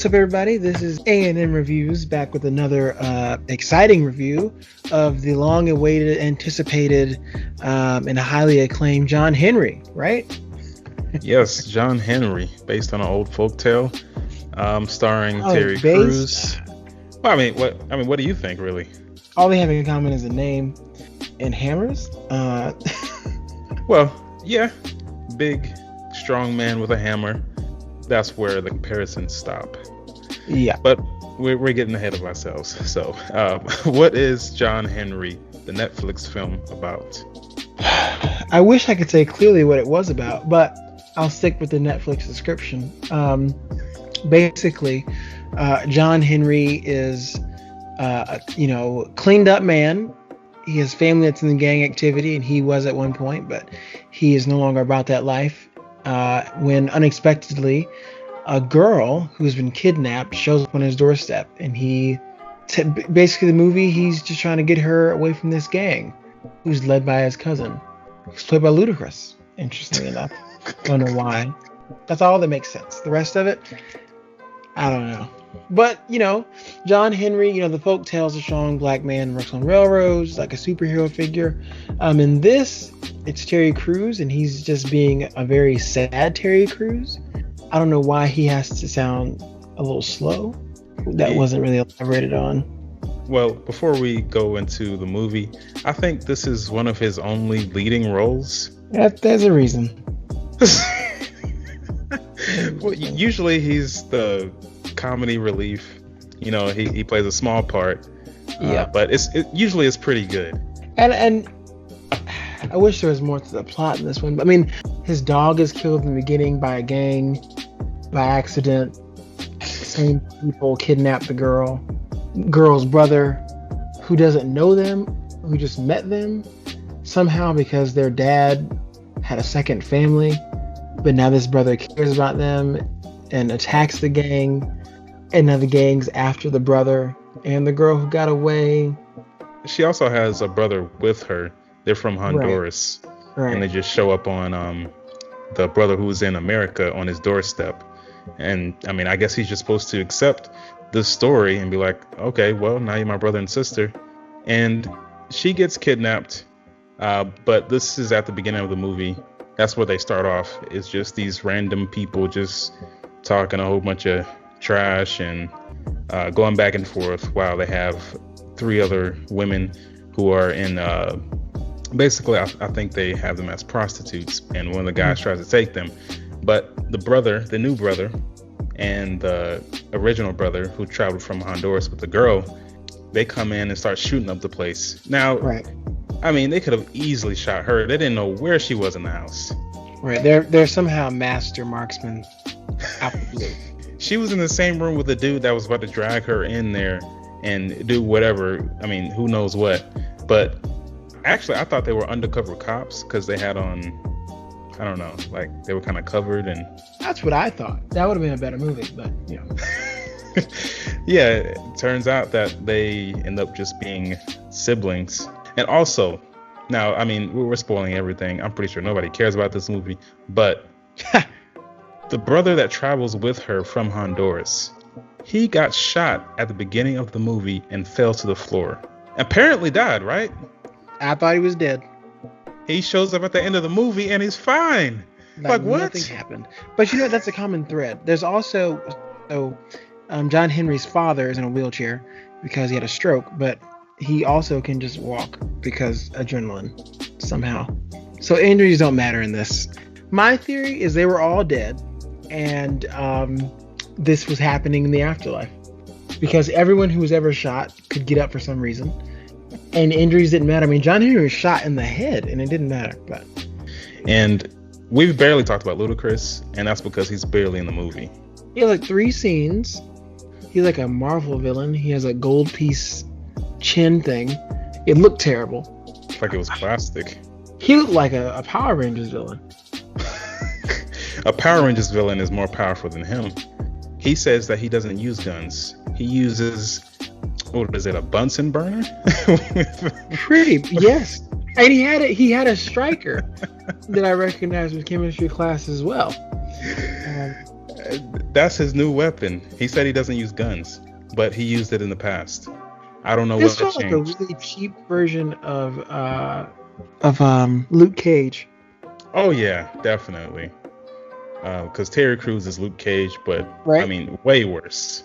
What's up, everybody? This is A&M Reviews, back with another exciting review of the long-awaited, anticipated, and highly acclaimed John Henry, right? Yes, John Henry, based on an old folktale, starring Terry Crews. Well, what do you think, really? All they have in common is a name and hammers. Well, yeah, big, strong man with a hammer. That's where the comparisons stop. Yeah. But we're getting ahead of ourselves. So, what is John Henry, the Netflix film, about? I wish I could say clearly what it was about, but I'll stick with the Netflix description. Basically, John Henry is, cleaned up man. He has family that's in the gang activity, and he was at one point, but he is no longer about that life. When unexpectedly a girl who's been kidnapped shows up on his doorstep, and basically the movie, he's just trying to get her away from this gang, who's led by his cousin, who's played by Ludacris, interestingly enough. Don't know why. That's all that makes sense. The rest of it, I don't know. But, John Henry, the folk tales a strong black man works on railroads, like a superhero figure. In this, it's Terry Crews, and he's just being a very sad Terry Crews. I don't know why he has to sound a little slow. That wasn't really elaborated on. Well, before we go into the movie, I think this is one of his only leading roles. There's a reason. Well, usually he's the comedy relief. He plays a small part. Yeah. But it usually is pretty good. And I wish there was more to the plot in this one. But, his dog is killed in the beginning by a gang by accident. Same people kidnap the girl's brother, who doesn't know them, who just met them somehow because their dad had a second family. But now this brother cares about them and attacks the gang. And now the gang's after the brother and the girl who got away. She also has a brother with her. They're from Honduras. Right. And they just show up on the brother who's in America on his doorstep. And I guess he's just supposed to accept the story and be like, okay, well, now you're my brother and sister. And she gets kidnapped. But this is at the beginning of the movie. That's where they start off. It's just these random people just talking a whole bunch of trash and going back and forth while they have three other women who are in basically I think they have them as prostitutes, and one of the guys tries to take them, but the new brother and the original brother who traveled from Honduras with the girl, they come in and start shooting up the place. Now they could have easily shot her. They didn't know where she was in the house. Right. They're somehow master marksmen out of the blue. She was in the same room with the dude that was about to drag her in there and do whatever. Who knows what. But actually, I thought they were undercover cops because they had on, I don't know, like they were kind of covered. And that's what I thought. That would have been a better movie, but Yeah, it turns out that they end up just being siblings. And also, now, we're spoiling everything. I'm pretty sure nobody cares about this movie, but the brother that travels with her from Honduras, he got shot at the beginning of the movie and fell to the floor. Apparently died, right? I thought he was dead. He shows up at the end of the movie and he's fine. Like what? Nothing happened. But that's a common thread. There's also, John Henry's father is in a wheelchair because he had a stroke, but he also can just walk because adrenaline somehow. So injuries don't matter in this. My theory is they were all dead, and this was happening in the afterlife because everyone who was ever shot could get up for some reason, and injuries didn't matter. John Henry was shot in the head, and it didn't matter. And we've barely talked about Ludacris, and that's because he's barely in the movie. He has 3 scenes. He's like a Marvel villain. He has a gold piece chin thing. It looked terrible. Like it was plastic. He looked like a Power Rangers villain. A Power Rangers villain is more powerful than him. He says that he doesn't use guns. He uses, what is it, a Bunsen burner? Yes. And he had a striker that I recognized from chemistry class as well. That's his new weapon. He said he doesn't use guns, but he used it in the past. I don't know This what felt like a changed. really cheap version of Luke Cage. Oh yeah, definitely. Because Terry Crews is Luke Cage, but I Right? mean, way worse.